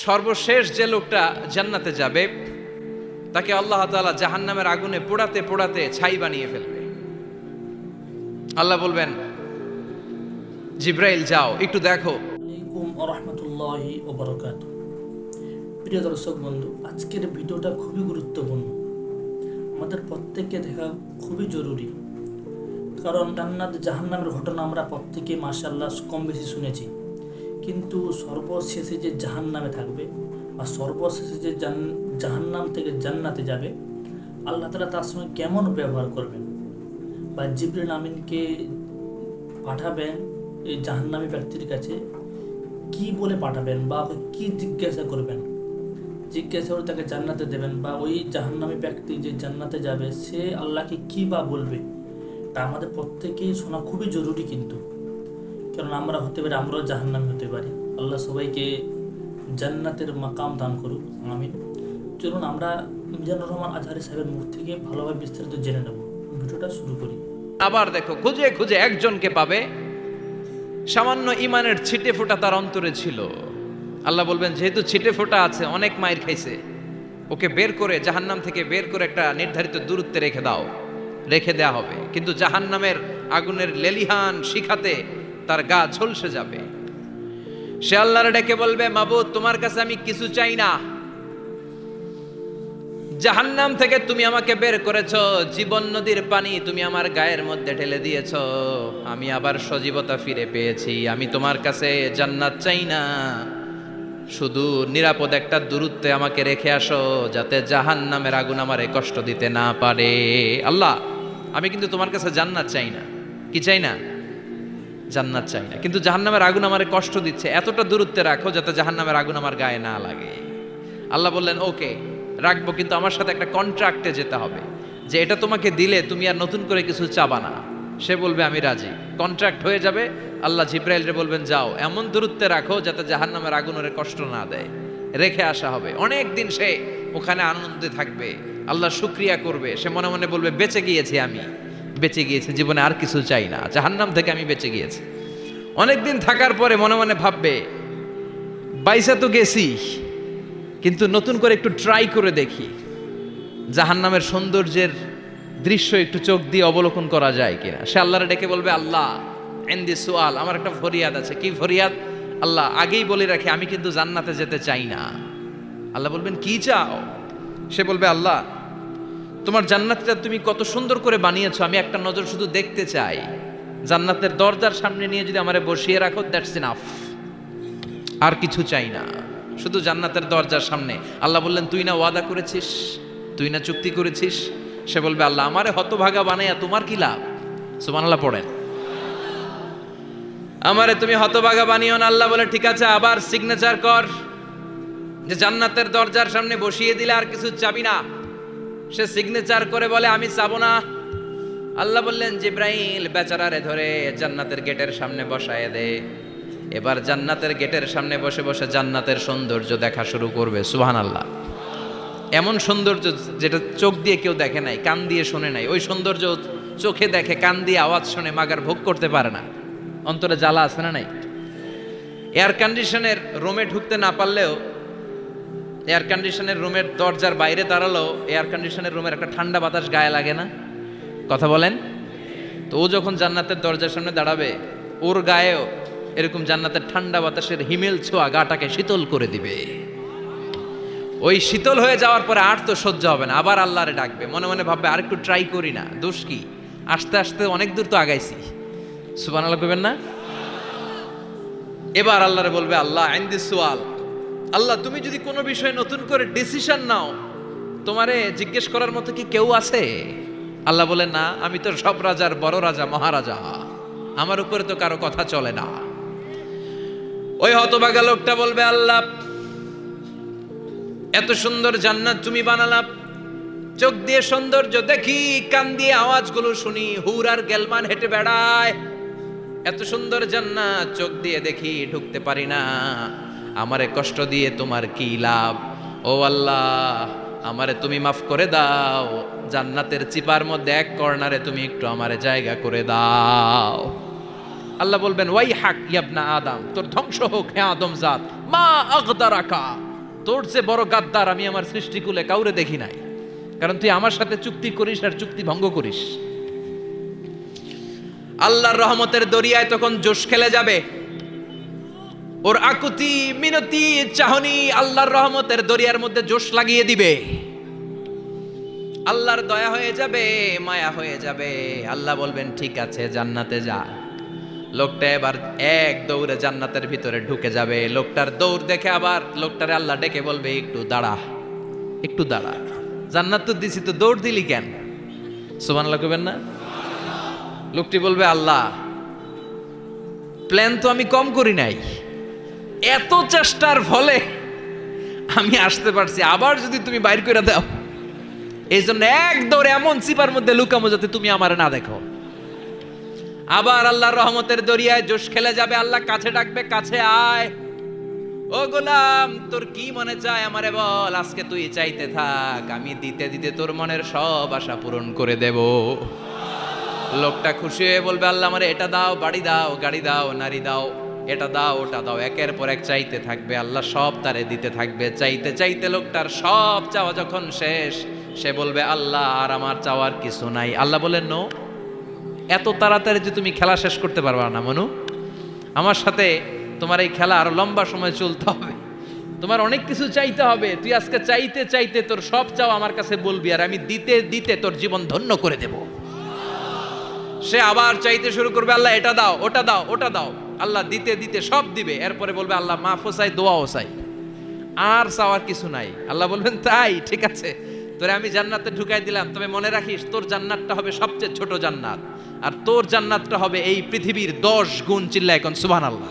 সর্বশেষ যে লোকটা জান্নাতে যাবে তাকে আল্লাহ তাআলা জাহান্নামের আগুনে পোড়াতে পোড়াতে ছাই বানিয়ে ফেলবে। আল্লাহ বলবেন, জিব্রাইল যাও একটু দেখো। আলাইকুম ওয়া রাহমাতুল্লাহি ওয়া বারাকাতুহু। প্রিয় দর্শক বন্ধু, আজকের ভিডিওটা খুবই গুরুত্বপূর্ণ, আমাদের প্রত্যেককে দেখা খুবই জরুরি। কারণ জান্নাত জাহান্নামের ঘটনা আমরা প্রত্যেকে মাশাআল্লাহ কম বেশি শুনেছি, কিন্তু সর্বশেষে যে জাহান্নামে থাকবে বা সর্বশেষে যে জাহান্নাম থেকে জান্নাতে যাবে, আল্লাহ তাআলা তার সঙ্গে কেমন ব্যবহার করবেন, বা জিবরিল আমিনকে পাঠাবেন এই জাহান্নামী ব্যক্তির কাছে কি বলে পাঠাবেন, বা কি জিজ্ঞাসা করবেন, জিজ্ঞাসা করে তাকে জান্নাতে দেবেন, বা ওই জাহান্নামী ব্যক্তি যে জান্নাতে যাবে সে আল্লাহকে কি বা বলবে, তা আমাদের প্রত্যেকেই শোনা খুবই জরুরি। কিন্তু কারণ আমরা হতে পারি, আমরাও জাহান্নামী হতে পারি। আল্লাহ সবাইকে জান্নাতের মাকাম দান করুক, আমিন। চলুন আমরা মিজানুর রহমান আজহারি সাহেবের মুখ থেকে ভালোভাবে বিস্তারিত জেনে নেব। ভিডিওটা শুরু করি। আবার দেখো, খুঁজে খুঁজে একজনকে পাবে, সামান্য ইমানের ছিটে ফোঁটা তার অন্তরে ছিল। আল্লাহ বলবেন, যেহেতু ছিটে ফোঁটা আছে, অনেক মায়ের খাইছে, ওকে বের করে জাহান্নাম থেকে বের করে একটা নির্ধারিত দূরত্বে রেখে দাও। রেখে দেয়া হবে, কিন্তু জাহান্নামের আগুনের লেলিহান শিখাতে তার গা ঝলসে যাবে। সে আল্লাহর ডেকে বলবে, মাবুদ তোমার কাছে আমি কিছু চাই না, জাহান্নাম থেকে তুমি আমাকে বের করেছো, জীবন নদীর পানি তুমি আমার গায়ের মধ্যে ঢেলে দিয়েছো, আমি আবার সজীবতা ফিরে পেয়েছি। আমি তোমার কাছে জান্নাত চাই না, শুধু নিরাপদ একটা দূরত্বে আমাকে রেখে আসো, যাতে জাহান্নামের আগুন আমারে কষ্ট দিতে না পারে। আল্লাহ, আমি কিন্তু তোমার কাছে জান্নাত চাই না। কি চাই না? জান্নাত চাই না, কিন্তু জাহান্নামের আগুন আমারে কষ্ট দিচ্ছে, এতটা দূরত্বে রাখো যাতে জাহান্নামের আগুন আমার গায়ে না লাগে। আল্লাহ বললেন, ওকে রাখবো, কিন্তু আমার সাথে একটা কন্ট্রাক্টে যেতে হবে, যে এটা তোমাকে দিলে তুমি আর নতুন করে কিছু চাবা না। সে বলবে আমি রাজি, কন্ট্রাক্ট হয়ে যাবে। আল্লাহ জিব্রাইলরে বলবেন, যাও এমন দূরত্বে রাখো যাতে জাহান্নামের আগুন ওরে কষ্ট না দেয়। রেখে আসা হবে, অনেক দিন সে ওখানে আনন্দে থাকবে, আল্লাহ শুকরিয়া করবে। সে মনে মনে বলবে, বেঁচে গিয়েছি, আমি বেঁচে গিয়েছি, জীবনে আর কিছু চাই না, জাহান্নাম থেকে আমি বেঁচে গিয়েছি। অনেকদিন থাকার পরে মনে মনে ভাববে, বাইসা তো গেছি, কিন্তু নতুন করে একটু ট্রাই করে দেখি, জাহান্নামের সৌন্দর্যের দৃশ্য একটু চোখ দিয়ে অবলোকন করা যায় কিনা। সে আল্লাহরে ডেকে বলবে, আল্লাহ ইনদি সুআল, আমার একটা ফরিয়াদ আছে। কি ফরিয়াদ? আল্লাহ আগেই বলে রাখি, আমি কিন্তু জান্নাতে যেতে চাই না। আল্লাহ বলবেন, কি চাও? সে বলবে, আল্লাহ তোমার জান্নাতটা তুমি কত সুন্দর করে বানিয়েছো, আমি একটা নজর শুধু দেখতে চাই। জান্নাতের দরজার সামনে নিয়ে যদি আমারে বসিয়ে রাখো, দ্যাটস ইনাফ, আর কিছু চাই না, শুধু জান্নাতের দরজার সামনে। আল্লাহ বললেন, তুই না ওয়াদা করেছিস, তুই না চুক্তি করেছিস। সে বলবে, আল্লাহ আমারে হতভাগা বানাইয়া তোমার কি লাভ? সুবহানাল্লাহ পড়েন। আমারে তুমি হতভাগা বানিও না। আল্লাহ বলে, ঠিক আছে, আবার সিগনেচার কর যে জান্নাতের দরজার সামনে বসিয়ে দিলে আর কিছু চাবি না। সে সিগনেচার করে বলে, আমি চাবো না। আল্লাহ বললেন, জিব্রাইল বেচারারে ধরে জান্নাতের গেটের সামনে বসায় দে। এবার জান্নাতের গেটের সামনে বসে বসে জান্নাতের সৌন্দর্য দেখা শুরু করবে। সুবহানাল্লাহ। এমন সৌন্দর্য যেটা চোখ দিয়ে কেউ দেখে নাই, কান দিয়ে শোনে নাই, ওই সৌন্দর্য চোখে দেখে, কান দিয়ে আওয়াজ শুনে মাগার ভোগ করতে পারে না। অন্তরে জ্বালা আছে না নাই? এয়ার কন্ডিশনের রুমে ঢুকতে না পারলেও, এয়ার কন্ডিশনের রুমের দরজার বাইরে দাঁড়ালো, এয়ার কন্ডিশনের রুমের একটা ঠান্ডা বাতাস গায়ে লাগে না? কথা বলেন তো। ও যখন জান্নাতের দরজার সামনে দাঁড়াবে, ওর গায়েও এরকম জান্নাতের ঠান্ডা বাতাসের হিমেল ছোঁয়া গাটাকে শীতল করে দিবে। ওই শীতল হয়ে যাওয়ার পরে আর তো সহ্য হবে না, আবার আল্লাহরে ডাকবে, মনে মনে ভাববে, আর একটু ট্রাই করি না, দোষ কি, আস্তে আস্তে অনেক দূর তো আগাইছি। সুবহানাল্লাহ কইবেন না? এবার আল্লাহরে বলবে, আল্লাহ ইনদি সুআল, আল্লাহ তুমি যদি কোনো বিষয়ে নতুন করে ডিসিশন নাও, তোমারে জিজ্ঞেস করার মতো কি কেউ আছে? আল্লাহ বলেন, না, আমি তো সব রাজার বড় রাজা, মহারাজা, আমার উপরে তো কারো কথা চলে না। ওই হতভাগা লোকটা বলবে, আল্লাহ এত সুন্দর জান্নাত তুমি বানালাম, চোখ দিয়ে সৌন্দর্য দেখি, কান দিয়ে আওয়াজগুলো শুনি, হুর আর গেলমান হেঁটে বেড়ায়, এত সুন্দর জান্নাত চোখ দিয়ে দেখি, ঢুকতে পারি না, আমারে কষ্ট দিয়ে তোমার কি লাভ? ও আল্লাহ, আমারে তুমি মাফ করে দাও, জান্নাতের চিপার মধ্যে এক কর্নারে তুমি একটু আমারে জায়গা করে দাও। আল্লাহ বলবেন, ওয়াই হাক ইবনা আদম, তোর ধ্বংস হোক হে আদম জাত, মা আগদারাকা, তোর যে বড় গাদ্দার আমি আমার সৃষ্টিকুলে কাউরে দেখি নাই, কারণ তুই আমার সাথে চুক্তি করিস আর চুক্তি ভঙ্গ করিস। আল্লাহর রহমতের দরিয়ায় তখন জোশ খেলে যাবে, ওর আকুতি মিনতি চাহনি আল্লাহর রহমতের দরিয়ার মধ্যে জোশ লাগিয়ে দিবে। আল্লাহর দয়া হয়ে যাবে, মায়া হয়ে যাবে। আল্লাহ বলবেন ঠিক আছে জান্নাতে যা। লোকটা এবার এক দৌড়ে জান্নাতের ভিতরে ঢুকে যাবে। লোকটার দৌড় দেখে আবার লোকটারে আল্লাহ ডেকে বলবে একটু দাঁড়া, একটু দাঁড়া, জান্নাত তো দিছি, তো দৌড় দিলি কেন? সুবহানাল্লাহ কইবেন না? লোকটি বলবে আল্লাহ প্ল্যান তো আমি কম করি নাই, এত চেষ্টার ফলে আমি আসতে পারছি, আবার যদি তুমি বাইর করে দাও, এই জন্য এক দৌড়ে এমন চিপার মধ্যে লুকামো যাতে তুমি আমার না দেখো। আবার আল্লাহর রহমতের দরিয়ায় জোশ খেলে যাবে। আল্লাহ কাছে ডাকবে, কাছে আয়, ও গোলাম তোর কি মনে চায় আমারে বল, আজকে তুই চাইতে থাক, আমি দিতে দিতে তোর মনের সব আশা পূরণ করে দেব। লোকটা খুশি হয়ে বলবে আল্লাহ আমারে এটা দাও, বাড়ি দাও, গাড়ি দাও, নারী দাও, এটা দাও, ওটা দাও, একের পর এক চাইতে থাকবে। আল্লাহ সব তারে দিতে থাকবে। চাইতে চাইতে লোকটার সব চাওয়া যখন শেষ, সে বলবে আল্লাহ আর আমার চাওয়ার কিছু নাই। আল্লাহ বলেন নো, এত তাড়াতাড়ি যে তুমি খেলা শেষ করতে পারবা না মনু, আমার সাথে তোমার এই খেলা আরো লম্বা সময় চলতে হবে, তোমার অনেক কিছু চাইতে হবে। তুই আজকে চাইতে চাইতে তোর সব চাও আমার কাছে বলবি, আর আমি দিতে দিতে তোর জীবন ধন্য করে দেব। সে আবার চাইতে শুরু করবে, আল্লাহ এটা দাও, ওটা দাও, ওটা দাও। আল্লাহ দিতে দিতে সব দিবে। এরপরে বলবে আল্লাহ মাফও চাই, দোয়াও চাই, আর চাওয়ার কিছু নাই। আল্লাহ বলবেন তাই ঠিক আছে, তোরে আমি জান্নাতে ঢুকাই দিলাম, তবে মনে রাখিস তোর জান্নাতটা হবে সবচেয়ে ছোট জান্নাত, আর তোর জান্নাতটা হবে এই পৃথিবীর 10 গুণ। চিল্লায় এখন সুবহানাল্লাহ।